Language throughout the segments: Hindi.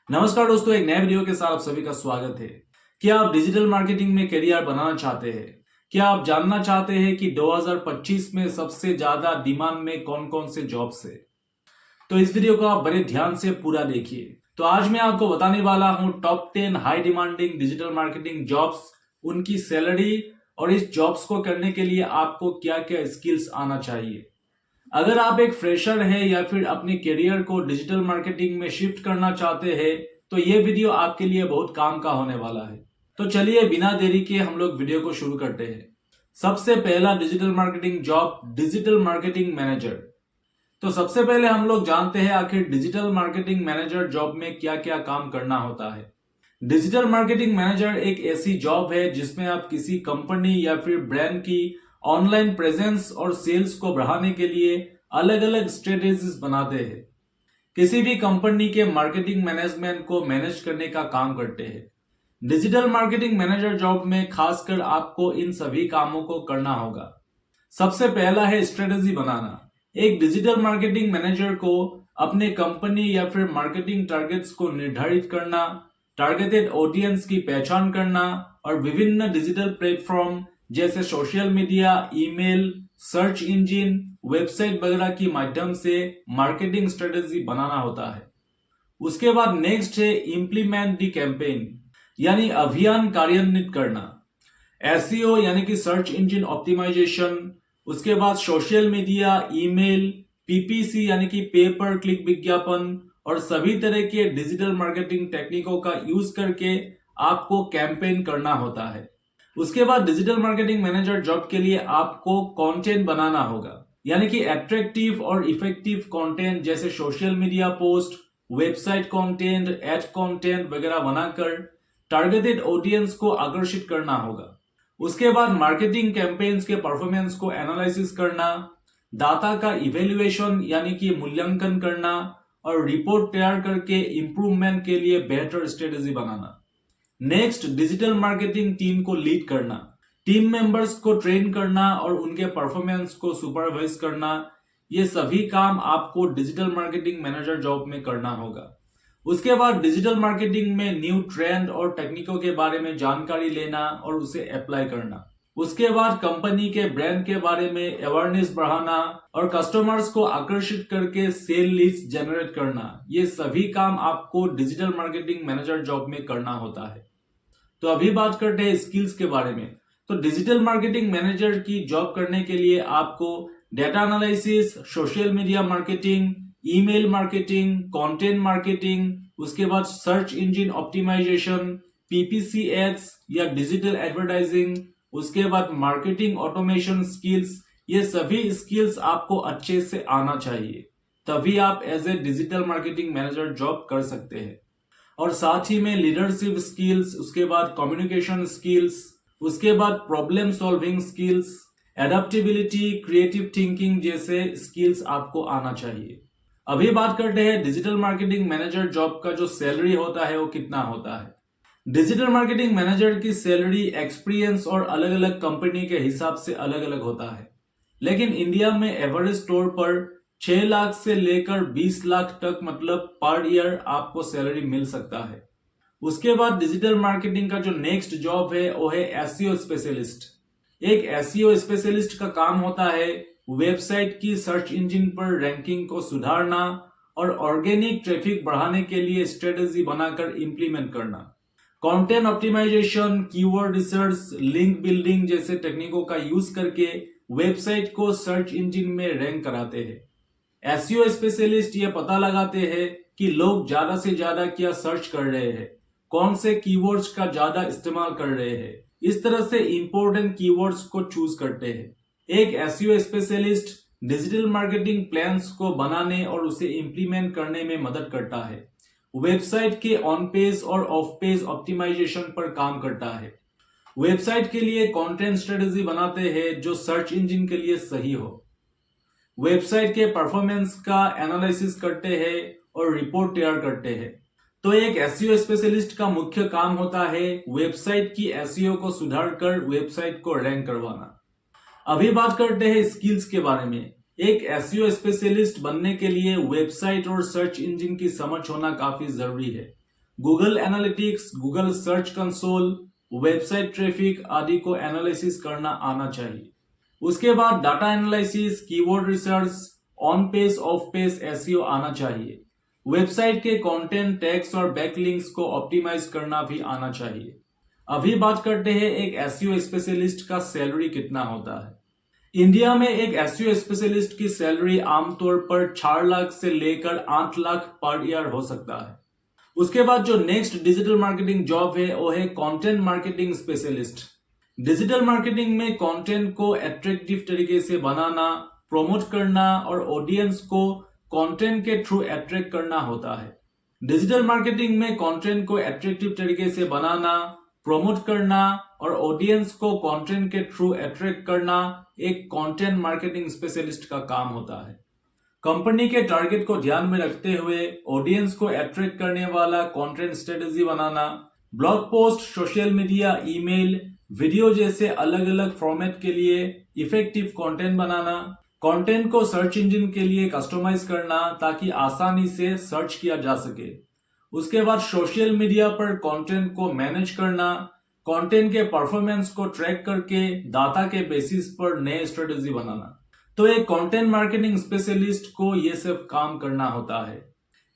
नमस्कार दोस्तों, एक नए वीडियो के साथ आप सभी का स्वागत है। क्या आप डिजिटल मार्केटिंग में करियर बनाना चाहते हैं? क्या आप जानना चाहते हैं कि 2025 में सबसे ज्यादा डिमांड में कौन कौन से जॉब्स है? तो इस वीडियो को आप बड़े ध्यान से पूरा देखिए। तो आज मैं आपको बताने वाला हूं top 10 high demanding digital marketing jobs, उनकी सैलरी और इस जॉब्स को करने के लिए आपको क्या क्या स्किल्स आना चाहिए। अगर आप एक फ्रेशर है या फिर अपने करियर को डिजिटल मार्केटिंग में शिफ्ट करना चाहते हैं तो ये वीडियो आपके लिए बहुत काम का होने वाला है। तो चलिए बिना देरी के हम लोग वीडियो को शुरू करते हैं। सबसे पहला digital marketing job, digital marketing manager. तो सबसे पहले हम लोग जानते हैं आखिर डिजिटल मार्केटिंग मैनेजर जॉब में क्या क्या काम करना होता है। डिजिटल मार्केटिंग मैनेजर एक ऐसी जॉब है जिसमें आप किसी कंपनी या फिर ब्रांड की ऑनलाइन प्रेजेंस और सेल्स को बढ़ाने के लिए अलग अलग स्ट्रेटेजीज बनाते हैं। किसी भी कंपनी के मार्केटिंग मैनेजमेंट को मैनेज करने का काम करते हैं। डिजिटल मार्केटिंग मैनेजर जॉब में खासकर आपको इन सभी कामों को करना होगा। सबसे पहला है स्ट्रेटेजी बनाना। एक डिजिटल मार्केटिंग मैनेजर को अपने कंपनी या फिर मार्केटिंग टारगेट्स को निर्धारित करना, टारगेटेड ऑडियंस की पहचान करना और विभिन्न डिजिटल प्लेटफॉर्म जैसे social media, email, search engine, website वगैरह के माध्यम से मार्केटिंग स्ट्रेटेजी बनाना होता है। उसके बाद नेक्स्ट है इम्प्लीमेंट द कैंपेन, यानी अभियान कार्यान्वित करना। एसईओ यानी कि सर्च इंजन ऑप्टिमाइजेशन, उसके बाद सोशल मीडिया, ईमेल, पीपीसी यानी कि पे पर क्लिक विज्ञापन और सभी तरह के डिजिटल मार्केटिंग टेक्निकों का यूज करके आपको कैंपेन करना होता है। उसके बाद डिजिटल मार्केटिंग मैनेजर जॉब के लिए आपको कंटेंट बनाना होगा, यानी कि अट्रैक्टिव और इफेक्टिव कंटेंट जैसे social media post, website content, ad content वगैरह बनाकर टारगेटेड ऑडियंस को आकर्षित करना होगा। उसके बाद मार्केटिंग कैंपेन्स के परफॉर्मेंस को एनालिसिस करना, डाटा का इवेल्युएशन यानी कि मूल्यांकन करना और रिपोर्ट तैयार करके इंप्रूवमेंट के लिए बेहतर स्ट्रेटेजी बनाना। नेक्स्ट, डिजिटल मार्केटिंग टीम को लीड करना, टीम मेंबर्स को ट्रेन करना और उनके परफॉर्मेंस को सुपरवाइज करना। ये सभी काम आपको डिजिटल मार्केटिंग मैनेजर जॉब में करना होगा। उसके बाद डिजिटल मार्केटिंग में न्यू ट्रेंड और टेक्निकों के बारे में जानकारी लेना और उसे अप्लाई करना। उसके बाद कंपनी के ब्रांड के बारे में अवेयरनेस बढ़ाना और कस्टमर्स को आकर्षित करके सेल लीड्स जनरेट करना। ये सभी काम आपको डिजिटल मार्केटिंग मैनेजर जॉब में करना होता है। तो अभी बात करते हैं स्किल्स के बारे में। तो डिजिटल मार्केटिंग मैनेजर की जॉब करने के लिए आपको data analysis, social media marketing, email marketing, content marketing, उसके बाद search engine optimisation, PPC ads या डिजिटल एडवर्टाइजिंग, उसके बाद मार्केटिंग ऑटोमेशन स्किल्स, ये सभी स्किल्स आपको अच्छे से आना चाहिए। तभी आप as a digital marketing manager job कर सकते हैं। और साथ ही में लीडरशिप स्किल्स, उसके बाद कम्युनिकेशन स्किल्स, उसके बाद problem solving skills, adaptability, creative thinking जैसे स्किल्स आपको आना चाहिए। अभी बात करते हैं डिजिटल मार्केटिंग मैनेजर जॉब का जो सैलरी होता है वो कितना होता है। डिजिटल मार्केटिंग मैनेजर की सैलरी एक्सपीरियंस और अलग अलग कंपनी के हिसाब से अलग अलग होता है, लेकिन इंडिया में एवरेज तौर पर 6 लाख से लेकर 20 लाख तक मतलब पर ईयर आपको सैलरी मिल सकता है। उसके बाद डिजिटल मार्केटिंग का जो नेक्स्ट जॉब है वो है एसईओ स्पेशलिस्ट। एक एसईओ स्पेशलिस्ट का काम होता है वेबसाइट की सर्च इंजन पर रैंकिंग को सुधारना और ऑर्गेनिक ट्रैफिक बढ़ाने के लिए स्ट्रेटेजी बनाकर इंप्लीमेंट करना। Content optimisation, keyword research, link building जैसे टेक्निकों का यूज करके वेबसाइट को सर्च इंजन में रैंक कराते हैं। एसईओ स्पेशलिस्ट ये पता लगाते हैं कि लोग ज्यादा से ज्यादा क्या सर्च कर रहे हैं, कौन से कीवर्ड्स का ज्यादा इस्तेमाल कर रहे हैं। इस तरह से इंपॉर्टेंट कीवर्ड्स को चूज करते हैं। एक SEO specialist digital marketing plans को बनाने और उसे इंप्लीमेंट करने में मदद करता है। वेबसाइट के ऑन पेज और ऑफ पेज ऑप्टिमाइजेशन पर काम करता है। वेबसाइट के लिए कंटेंट स्ट्रेटेजी बनाते हैं जो सर्च इंजन के लिए सही हो। वेबसाइट के परफॉर्मेंस का एनालिसिस करते हैं और रिपोर्ट तैयार करते हैं। तो एक एसईओ स्पेशलिस्ट का मुख्य काम होता है वेबसाइट की एसईओ को सुधार कर वेबसाइट को रैंक करवाना। अभी बात करते हैं स्किल्स के बारे में। एक एसईओ स्पेशलिस्ट बनने के लिए वेबसाइट और सर्च इंजन की समझ होना काफी जरूरी है। Google analytics, Google search console, website traffic आदि को एनालिसिस करना आना चाहिए। उसके बाद data analysis, keyword research, on page of page SEO आना चाहिए। वेबसाइट के कंटेंट, टैग्स और बैकलिंक्स को ऑप्टिमाइज करना भी आना चाहिए। अभी बात करते हैं एक एसईओ स्पेशलिस्ट का सैलरी कितना होता है। इंडिया में एक एसईओ स्पेशलिस्ट की सैलरी आमतौर पर 4 लाख से लेकर 8 लाख पर ईयर हो सकता है। उसके बाद जो नेक्स्ट डिजिटल मार्केटिंग जॉब है वो है content marketing specialist. Digital marketing में कंटेंट को अट्रैक्टिव तरीके से बनाना, प्रमोट करना और ऑडियंस को कंटेंट के थ्रू अट्रैक्ट करना होता है। डिजिटल मार्केटिंग में कंटेंट को अट्रैक्टिव तरीके से बनाना, प्रमोट करना और ऑडियंस को कंटेंट के थ्रू अट्रैक्ट करना एक कंटेंट मार्केटिंग स्पेशलिस्ट का काम होता है। कंपनी के टारगेट को ध्यान में रखते हुए ऑडियंस को अट्रैक्ट करने वाला कंटेंट स्ट्रेटजी बनाना, blog post, social media, email, video जैसे अलग अलग फॉर्मेट के लिए इफेक्टिव कंटेंट बनाना, कंटेंट को सर्च इंजन के लिए कस्टमाइज करना ताकि आसानी से सर्च किया जा सके। उसके बाद सोशल मीडिया पर कंटेंट को मैनेज करना, कंटेंट के परफॉर्मेंस को ट्रैक करके डाटा के बेसिस पर नए स्ट्रेटजी बनाना। तो एक कंटेंट मार्केटिंग स्पेशलिस्ट को ये सब काम करना होता है।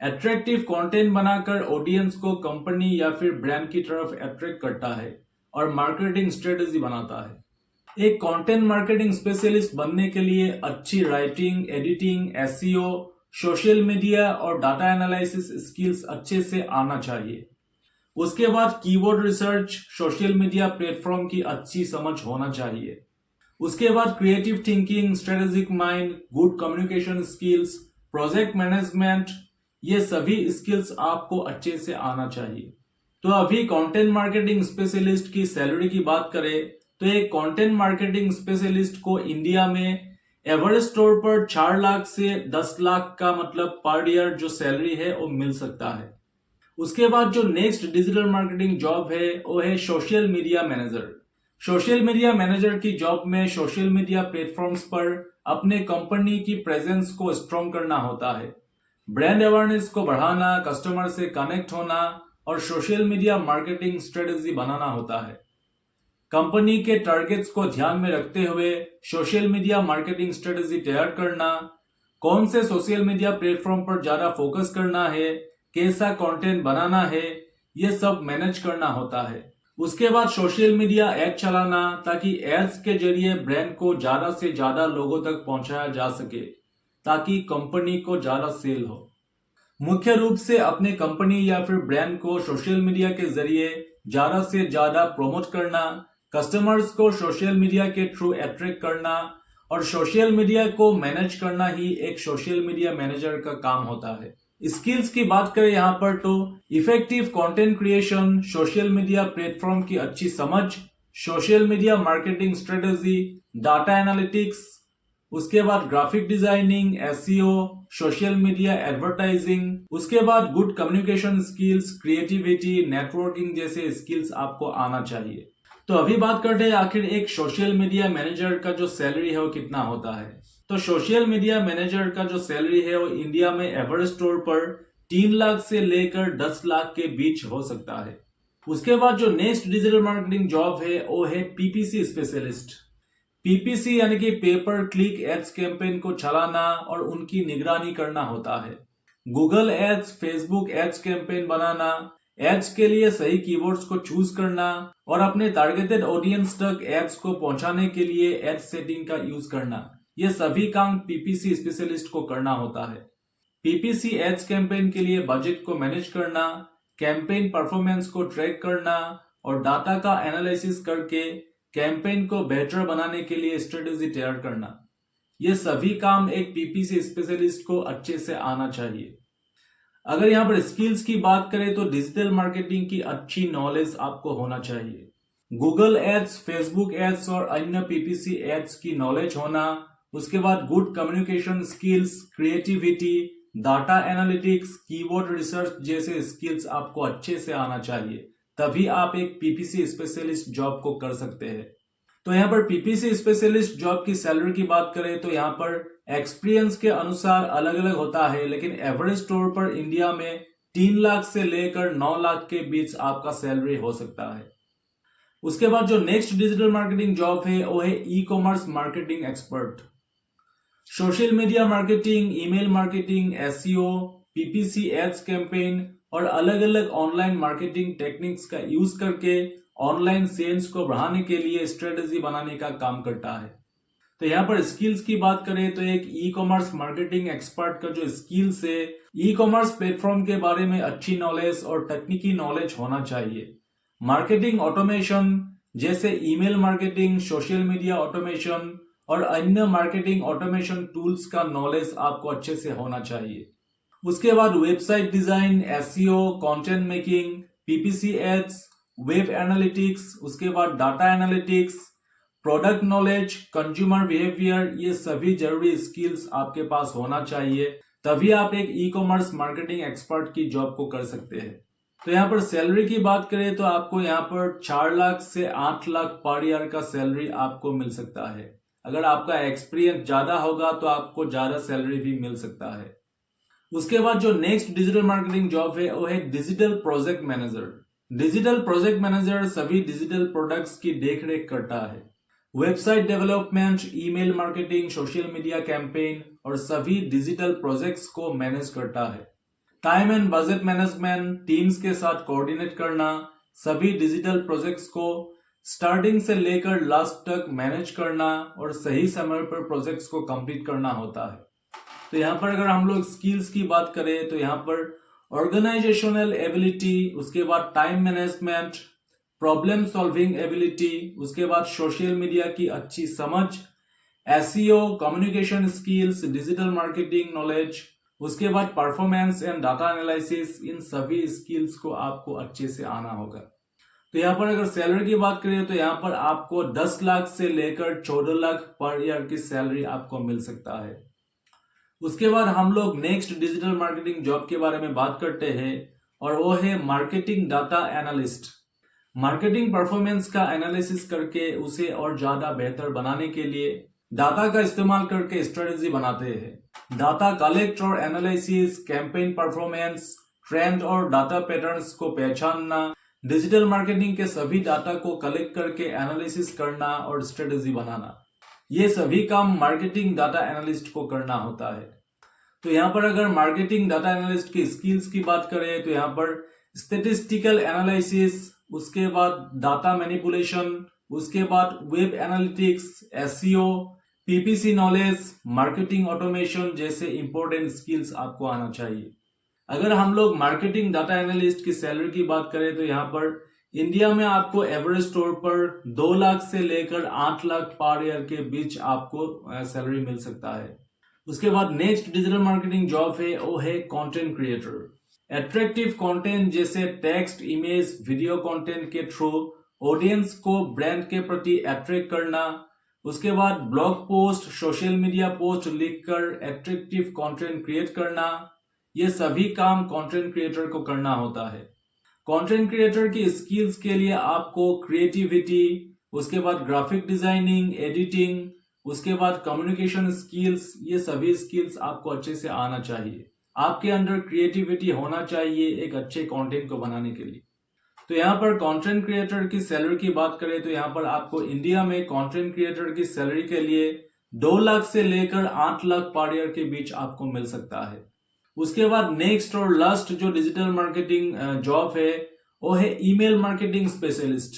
अट्रैक्टिव कंटेंट बनाकर ऑडियंस को कंपनी या फिर ब्रांड की तरफ अट्रैक्ट करता है और मार्केटिंग स्ट्रेटजी बनाता है। एक कंटेंट मार्केटिंग स्पेशलिस्ट बनने के लिए अच्छी writing, editing, SEO, social media और डाटा एनालिसिस स्किल्स अच्छे से आना चाहिए। उसके बाद keyword research, social media platform की अच्छी समझ होना चाहिए। उसके बाद creative thinking, strategic mind, good communication skills, project management, ये सभी स्किल्स आपको अच्छे से आना चाहिए। तो अभी कंटेंट मार्केटिंग स्पेशलिस्ट की सैलरी की बात करें तो एक कंटेंट मार्केटिंग स्पेशलिस्ट को इंडिया में एवरेज तौर पर 4 लाख से 10 लाख का मतलब पर ईयर जो सैलरी है वो मिल सकता है। उसके बाद जो नेक्स्ट डिजिटल मार्केटिंग जॉब है वो है social media manager. Social media manager की जॉब में सोशल मीडिया प्लेटफॉर्म्स पर अपने कंपनी की प्रेजेंस को स्ट्रॉन्ग करना होता है। ब्रांड अवेयरनेस को बढ़ाना, कस्टमर से कनेक्ट होना और सोशल मीडिया मार्केटिंग स्ट्रेटेजी बनाना होता है। कंपनी के टारगेट्स को ध्यान में रखते हुए सोशल मीडिया मार्केटिंग स्ट्रेटेजी तैयार करना, कौन से सोशल मीडिया प्लेटफॉर्म पर ज्यादा फोकस करना है, कैसा कंटेंट बनाना है, ये सब मैनेज करना होता है। उसके बाद सोशल मीडिया एड चलाना ताकि एड्स के जरिए ब्रांड को ज्यादा से ज्यादा लोगों तक पहुंचाया जा सके ताकि कंपनी को ज्यादा सेल हो। मुख्य रूप से अपने कंपनी या फिर ब्रांड को सोशल मीडिया के जरिए ज्यादा से ज्यादा प्रमोट करना, कस्टमर्स को सोशल मीडिया के थ्रू अट्रैक्ट करना और सोशल मीडिया को मैनेज करना ही एक सोशल मीडिया मैनेजर का काम होता है। स्किल्स की बात करें यहाँ पर तो effective content creation, social media platform की अच्छी समझ, social media marketing strategy, data analytics, उसके बाद graphic designing, SEO, social media advertising, उसके बाद good communication skills, creativity, networking जैसे स्किल्स आपको आना चाहिए। तो अभी बात करते हैं आखिर एक सोशल मीडिया मैनेजर का जो सैलरी है वो कितना होता है। तो सोशल मीडिया मैनेजर का जो सैलरी है वो इंडिया में एवरेज तौर पर 3 लाख से लेकर 10 लाख के बीच हो सकता है। उसके बाद जो नेक्स्ट डिजिटल मार्केटिंग जॉब है वो है पीपीसी स्पेशलिस्ट। पीपीसी यानी कि पेपर क्लिक एड्स कैंपेन को चलाना और उनकी निगरानी करना होता है। Google ads, Facebook ads campaign बनाना, एड्स के लिए सही कीवर्ड्स को चूज करना और अपने टारगेटेड ऑडियंस तक एड्स को पहुंचाने के लिए एड्स सेटिंग का यूज करना, ये सभी काम पीपीसी स्पेशलिस्ट को करना होता है। पीपीसी एड्स कैंपेन के लिए बजट को मैनेज करना, कैंपेन परफॉर्मेंस को ट्रैक करना और डाटा का एनालिसिस करके कैंपेन को बेहतर बनाने के लिए स्ट्रेटेजी तैयार करना, ये सभी काम एक पीपीसी स्पेशलिस्ट को अच्छे से आना चाहिए। अगर यहाँ पर स्किल्स की बात करें तो डिजिटल मार्केटिंग की अच्छी नॉलेज आपको होना चाहिए। गूगल एड्स, फेसबुक एड्स और अन्य पीपीसी एड्स की नॉलेज होना, उसके बाद good communication skills, creativity, data analytics, keyword research जैसे स्किल्स आपको अच्छे से आना चाहिए, तभी आप एक पीपीसी स्पेशलिस्ट जॉब को कर सकते हैं। तो यहाँ पर पीपीसी स्पेशलिस्ट जॉब की सैलरी की बात करें तो यहाँ पर एक्सपीरियंस के अनुसार अलग अलग होता है, लेकिन एवरेज तौर पर इंडिया में 3 लाख से लेकर 9 लाख के बीच आपका सैलरी हो सकता है। उसके बाद जो नेक्स्ट डिजिटल मार्केटिंग जॉब है वो है e commerce marketing expert. Social media marketing, email marketing, SEO, PPC ads campaign और अलग अलग ऑनलाइन मार्केटिंग टेक्निक्स का यूज करके ऑनलाइन सेल्स को बढ़ाने के लिए स्ट्रेटेजी बनाने का काम करता है। तो यहाँ पर स्किल्स की बात करें तो एक ई कॉमर्स मार्केटिंग एक्सपर्ट का जो स्किल्स है, ई कॉमर्स प्लेटफॉर्म के बारे में अच्छी नॉलेज और तकनीकी नॉलेज होना चाहिए। मार्केटिंग ऑटोमेशन जैसे email marketing, social media automation और अन्य मार्केटिंग ऑटोमेशन टूल्स का नॉलेज आपको अच्छे से होना चाहिए। उसके बाद website design, SEO, content making, PPC ads, web analytics, उसके बाद data analytics, product knowledge, consumer behaviour, ये सभी जरूरी स्किल्स आपके पास होना चाहिए, तभी आप एक ई कॉमर्स मार्केटिंग एक्सपर्ट की जॉब को कर सकते हैं। तो यहाँ पर सैलरी की बात करें तो आपको यहाँ पर 4 लाख से 8 लाख पर ईयर का सैलरी आपको मिल सकता है। अगर आपका एक्सपीरियंस ज्यादा होगा तो आपको ज्यादा सैलरी भी मिल सकता है। उसके बाद जो नेक्स्ट डिजिटल मार्केटिंग जॉब है वो है digital project manager. Digital project manager सभी डिजिटल प्रोडक्ट्स की देखरेख करता है। Website development, email marketing, social media campaign और सभी डिजिटल प्रोजेक्ट्स को मैनेज करता है। Time and budget management, teams के साथ कोऑर्डिनेट करना, सभी डिजिटल प्रोजेक्ट्स को स्टार्टिंग से लेकर लास्ट तक मैनेज करना और सही समय पर प्रोजेक्ट्स को कंप्लीट करना होता है। तो यहाँ पर अगर हम लोग स्किल्स की बात करें तो यहाँ पर ऑर्गेनाइजेशनल एबिलिटी, उसके बाद time management, problem solving ability, उसके बाद सोशल मीडिया की अच्छी समझ, SEO, communication skills, digital marketing knowledge, उसके बाद परफॉर्मेंस एंड डाटा एनालिसिस, इन सभी स्किल्स को आपको अच्छे से आना होगा। तो यहाँ पर अगर सैलरी की बात करें तो यहाँ पर आपको 10 लाख से लेकर 14 लाख पर ईयर की सैलरी आपको मिल सकता है। उसके बाद हम लोग नेक्स्ट डिजिटल मार्केटिंग जॉब के बारे में बात करते हैं और वो है marketing data analyst. Marketing performance का एनालिसिस करके उसे और ज्यादा बेहतर बनाने के लिए डाटा का इस्तेमाल करके स्ट्रेटेजी बनाते हैं। डाटा कलेक्ट और एनालिसिस, कैंपेन परफॉर्मेंस, ट्रेंड और डाटा पैटर्न्स को पहचानना, डिजिटल मार्केटिंग के सभी डाटा को कलेक्ट करके एनालिसिस करना और स्ट्रेटेजी बनाना, ये सभी काम मार्केटिंग डाटा एनालिस्ट को करना होता है। तो यहाँ पर अगर मार्केटिंग डाटा एनालिस्ट की स्किल्स की बात करें तो यहाँ पर स्टैटिस्टिकल एनालिसिस, उसके बाद डाटा मैनिपुलेशन, उसके बाद web analytics, SEO, PPC knowledge, marketing automation जैसे इंपॉर्टेंट स्किल्स आपको आना चाहिए। अगर हम लोग मार्केटिंग डाटा एनालिस्ट की सैलरी की बात करें तो यहाँ पर इंडिया में आपको एवरेज तौर पर 2 लाख से लेकर 8 लाख पर ईयर के बीच आपको सैलरी मिल सकता है। उसके बाद नेक्स्ट डिजिटल मार्केटिंग जॉब है वो है कंटेंट क्रिएटर। एट्रैक्टिव कंटेंट जैसे टेक्स्ट, इमेज, वीडियो कंटेंट के थ्रू ऑडियंस को ब्रांड के प्रति अट्रैक्ट करना, उसके बाद blog post, social media post लिखकर एट्रैक्टिव कंटेंट क्रिएट करना, ये सभी काम कंटेंट क्रिएटर को करना होता है। कंटेंट क्रिएटर की स्किल्स के लिए आपको क्रिएटिविटी, उसके बाद ग्राफिक डिजाइनिंग, एडिटिंग, उसके बाद कम्युनिकेशन स्किल्स, ये सभी स्किल्स आपको अच्छे से आना चाहिए। आपके अंदर क्रिएटिविटी होना चाहिए एक अच्छे कंटेंट को बनाने के लिए। तो यहाँ पर कंटेंट क्रिएटर की सैलरी की बात करें तो यहाँ पर आपको इंडिया में कंटेंट क्रिएटर की सैलरी के लिए 2 लाख से लेकर 8 लाख पर ईयर के बीच आपको मिल सकता है। उसके बाद नेक्स्ट और लास्ट जो डिजिटल मार्केटिंग जॉब है वो है email marketing specialist.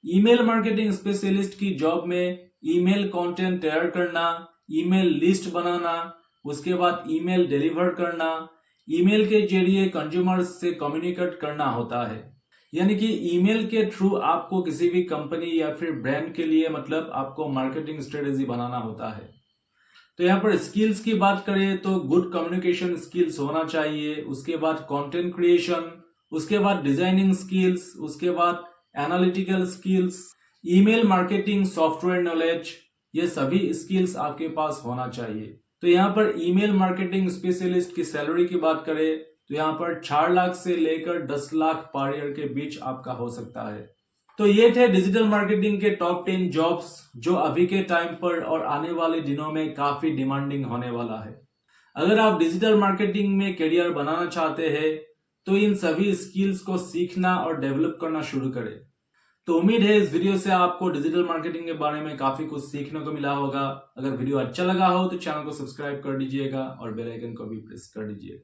Email marketing specialist की जॉब में ईमेल कंटेंट तैयार करना, ईमेल लिस्ट बनाना, उसके बाद ईमेल डिलीवर करना, ईमेल के जरिए कंज्यूमर्स से कम्युनिकेट करना होता है। यानी कि ईमेल के थ्रू आपको किसी भी कंपनी या फिर ब्रांड के लिए मतलब आपको मार्केटिंग स्ट्रेटेजी बनाना होता है। तो यहाँ पर स्किल्स की बात करें तो गुड कम्युनिकेशन स्किल्स होना चाहिए, उसके बाद कंटेंट क्रिएशन, उसके बाद डिजाइनिंग स्किल्स, उसके बाद analytical skills, email marketing, software knowledge, ये सभी स्किल्स आपके पास होना चाहिए। तो यहाँ पर ईमेल मार्केटिंग स्पेशलिस्ट की सैलरी की बात करें तो यहाँ पर 4 लाख से लेकर 10 लाख पर ईयर के बीच आपका हो सकता है। तो ये थे डिजिटल मार्केटिंग के टॉप 10 जॉब्स जो अभी के टाइम पर और आने वाले दिनों में काफी डिमांडिंग होने वाला है। अगर आप डिजिटल मार्केटिंग में करियर बनाना चाहते हैं तो इन सभी स्किल्स को सीखना और डेवलप करना शुरू करें। तो उम्मीद है इस वीडियो से आपको डिजिटल मार्केटिंग के बारे में काफी कुछ सीखने को मिला होगा। अगर वीडियो अच्छा लगा हो तो चैनल को सब्सक्राइब कर दीजिएगा और बेल आइकन को भी प्रेस कर दीजिए।